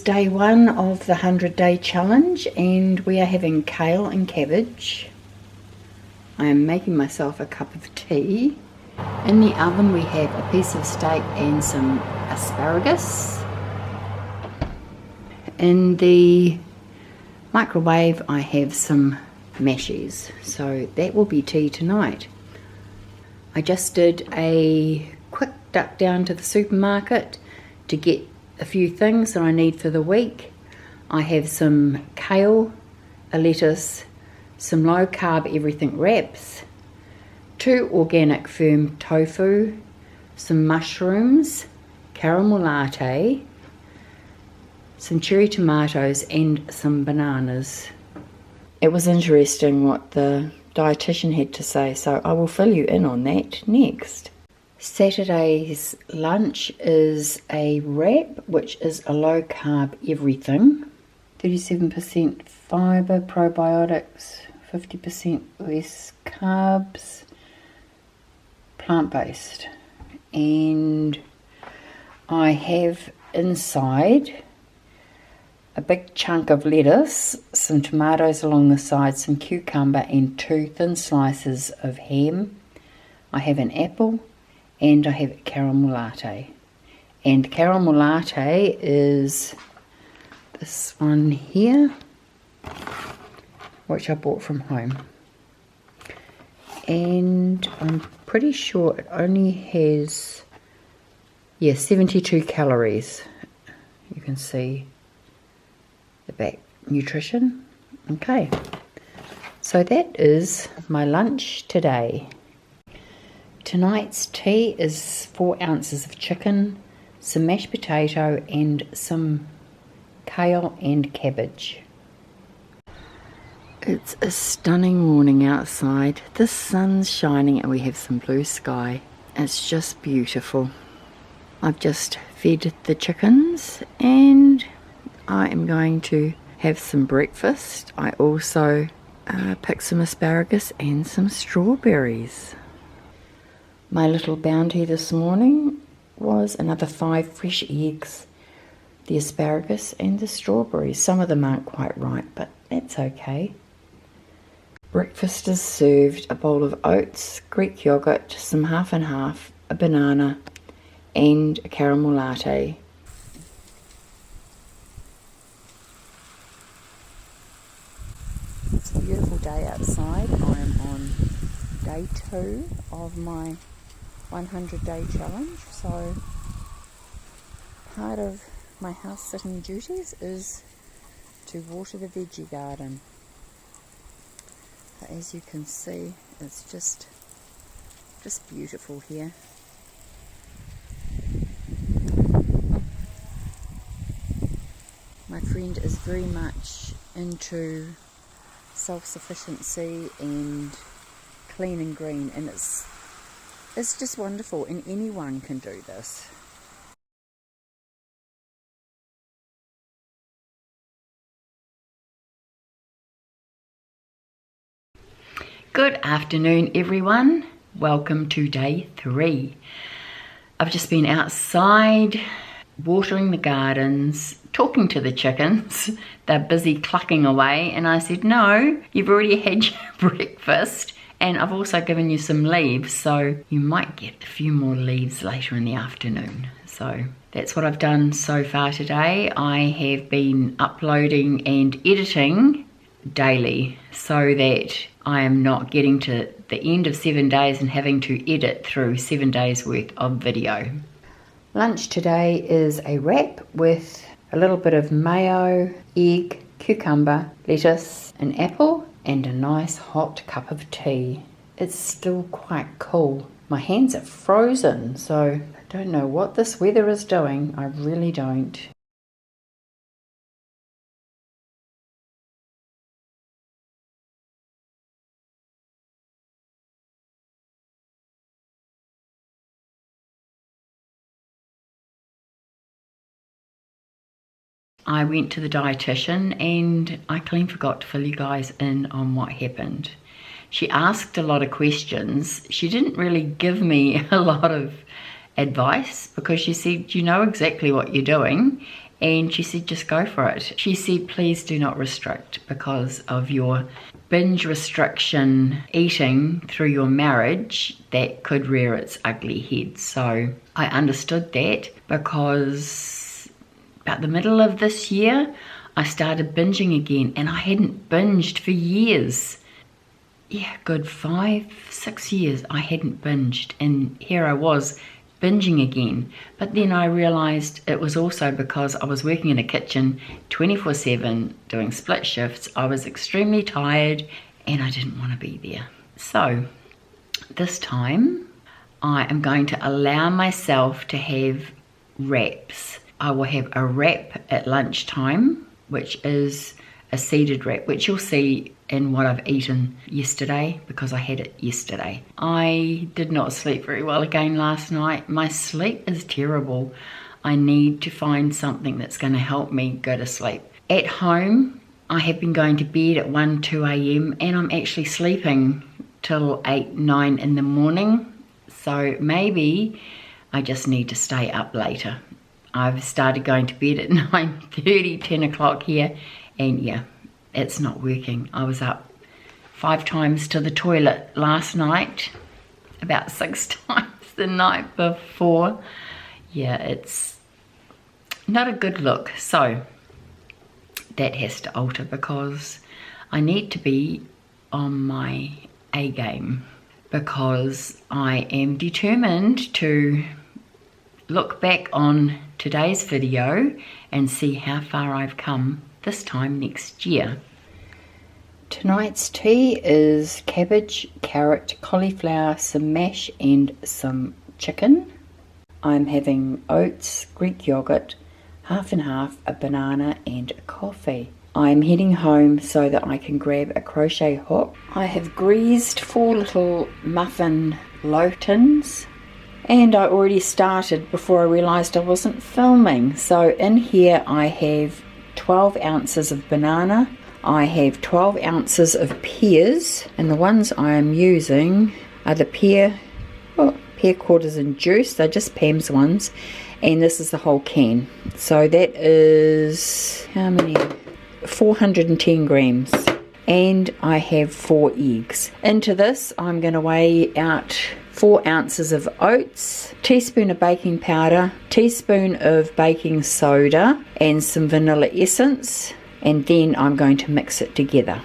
is day 1 of the 100-day challenge, and we are having kale and cabbage. I am making myself a cup of tea. In the oven we have a piece of steak and some asparagus. In the microwave I have some mashies, so that will be tea tonight. I just did a quick duck down to the supermarket to get a few things that I need for the week. I have some kale, a lettuce, some low carb everything wraps, 2 organic firm tofu, some mushrooms, caramel latte, some cherry tomatoes and some bananas. It was interesting what the dietitian had to say, so I will fill you in on that next. Saturday's lunch is a wrap, which is a low carb everything, 37% fibre, probiotics, 50% less carbs, plant-based. And I have inside a big chunk of lettuce, some tomatoes along the side, some cucumber and 2 thin slices of ham. I have an apple and I have caramel latte. And caramel latte is this one here, which I bought from home. And I'm pretty sure it only has, 72 calories. You can see the back nutrition. Okay, so that is my lunch today. Tonight's tea is 4 ounces of chicken, some mashed potato and some kale and cabbage. It's a stunning morning outside. The sun's shining and we have some blue sky. It's just beautiful. I've just fed the chickens and I am going to have some breakfast. I also picked some asparagus and some strawberries. My little bounty this morning was another 5 fresh eggs, the asparagus and the strawberries. Some of them aren't quite ripe, but that's okay. Breakfast is served: a bowl of oats, Greek yogurt, some half and half, a banana and a caramel latte. It's a beautiful day outside. I'm on day 2 of my 100-day challenge, so part of my house sitting duties is to water the veggie garden. As you can see, it's just beautiful here. My friend is very much into self-sufficiency and clean and green, and it's just wonderful, and anyone can do this. Good afternoon everyone, welcome to day 3. I've just been outside watering the gardens, talking to the chickens. They're busy clucking away and I said, no, you've already had your breakfast and I've also given you some leaves, so you might get a few more leaves later in the afternoon. So that's what I've done so far today. I have been uploading and editing daily so that I am not getting to the end of 7 days and having to edit through 7 days worth of video. Lunch today is a wrap with a little bit of mayo, egg, cucumber, lettuce, an apple and a nice hot cup of tea. It's still quite cool. My hands are frozen, so I don't know what this weather is doing. I really don't. I went to the dietitian and I clean forgot to fill you guys in on what happened. She asked a lot of questions. She didn't really give me a lot of advice because she said, you know exactly what you're doing and she said just go for it. She said please do not restrict because of your binge restriction eating through your marriage that could rear its ugly head. So I understood that because about the middle of this year I started binging again, and I hadn't binged for years. Yeah, good 5-6 years I hadn't binged, and here I was binging again. But then I realized it was also because I was working in a kitchen 24/7 doing split shifts. I was extremely tired and I didn't want to be there. So this time I am going to allow myself to have wraps. I will have a wrap at lunchtime, which is a seeded wrap, which you'll see in what I've eaten yesterday because I had it yesterday. I did not sleep very well again last night. My sleep is terrible. I need to find something that's going to help me go to sleep. At home, I have been going to bed at 1-2 a.m. and I'm actually sleeping till 8-9 in the morning. So maybe I just need to stay up later. I've started going to bed at 9:30, 10 o'clock here, and yeah, it's not working. I was up 5 times to the toilet last night, about 6 times the night before. Yeah, it's not a good look. So that has to alter because I need to be on my A game, because I am determined to look back on today's video and see how far I've come this time next year. Tonight's tea is cabbage, carrot, cauliflower, some mash and some chicken. I'm having oats, Greek yogurt, half and half, a banana and a coffee. I'm heading home so that I can grab a crochet hook. I have greased 4 little muffin loaf tins, and I already started before I realised I wasn't filming. So in here I have 12 ounces of banana, I have 12 ounces of pears, and the ones I am using are the pear quarters in juice. They're just Pam's ones, and this is the whole can. So that is, how many? 410 grams. And I have 4 eggs. Into this I'm going to weigh out 4 ounces of oats, teaspoon of baking powder, teaspoon of baking soda and some vanilla essence, and then I'm going to mix it together.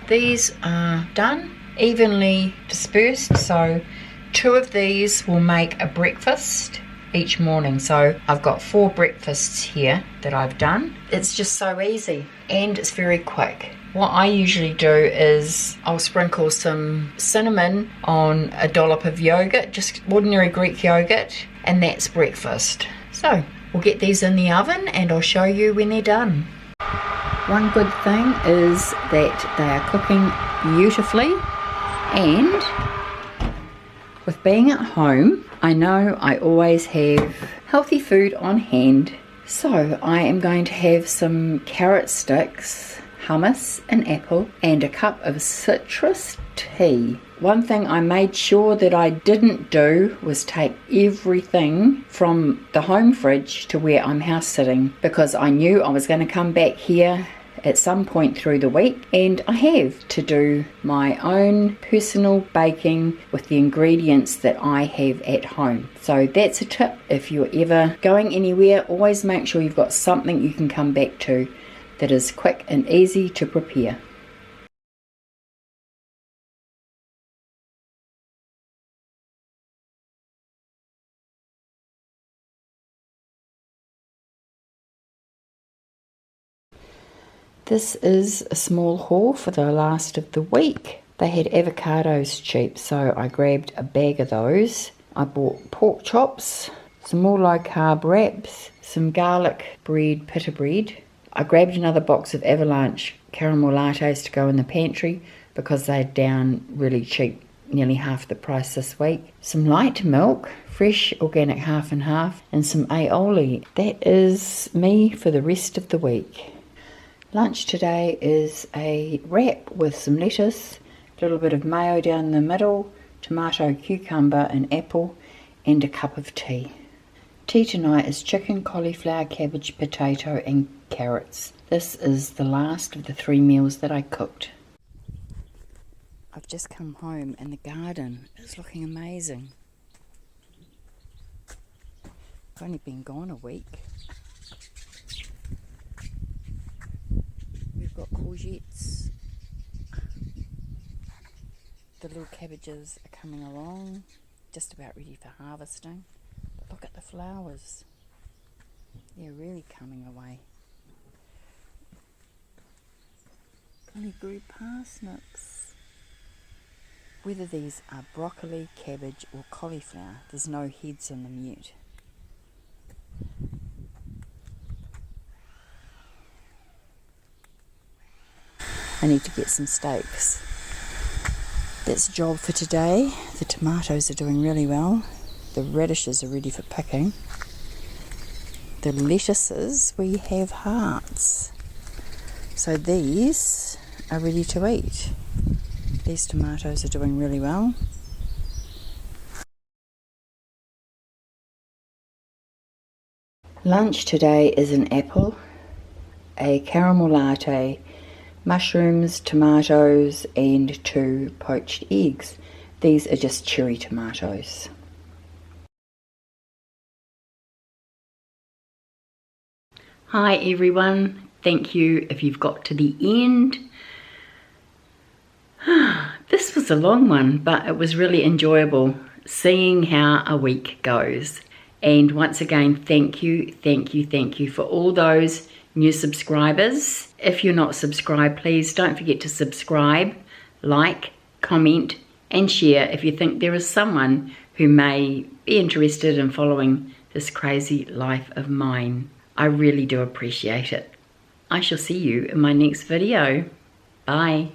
These are done, evenly dispersed, so 2 of these will make a breakfast each morning. So I've got 4 breakfasts here that I've done. It's just so easy and it's very quick. What I usually do is I'll sprinkle some cinnamon on a dollop of yogurt, just ordinary Greek yogurt, and that's breakfast. So we'll get these in the oven and I'll show you when they're done. One good thing is that they are cooking beautifully, and with being at home, I know I always have healthy food on hand. So I am going to have some carrot sticks, hummus, an apple, and a cup of citrus tea. One thing I made sure that I didn't do was take everything from the home fridge to where I'm house sitting, because I knew I was going to come back here at some point through the week, and I have to do my own personal baking with the ingredients that I have at home. So that's a tip. If you're ever going anywhere, always make sure you've got something you can come back to that is quick and easy to prepare. This is a small haul for the last of the week. They had avocados cheap, so I grabbed a bag of those. I bought pork chops, some more low carb wraps, some garlic bread, pita bread. I grabbed another box of Avalanche caramel lattes to go in the pantry because they're down really cheap, nearly half the price this week. Some light milk, fresh organic half and half, and some aioli. That is me for the rest of the week. Lunch today is a wrap with some lettuce, a little bit of mayo down the middle, tomato, cucumber and apple, and a cup of tea. Tea tonight is chicken, cauliflower, cabbage, potato and carrots. This is the last of the 3 meals that I cooked. I've just come home and the garden is looking amazing. I've only been gone a week. We've got courgettes. The little cabbages are coming along, just about ready for harvesting. But look at the flowers. They're really coming away. Only grew parsnips. Whether these are broccoli, cabbage or cauliflower, there's no heads on them yet. I need to get some steaks. That's a job for today. The tomatoes are doing really well. The radishes are ready for picking. The lettuces, we have hearts. So these are ready to eat. These tomatoes are doing really well. Lunch today is an apple, a caramel latte, mushrooms, tomatoes and 2 poached eggs. These are just cherry tomatoes. Hi everyone, thank you if you've got to the end. This was a long one, but it was really enjoyable seeing how a week goes. And once again, thank you for all those new subscribers. If you're not subscribed, please don't forget to subscribe, like, comment and share if you think there is someone who may be interested in following this crazy life of mine. I really do appreciate it. I shall see you in my next video. Bye.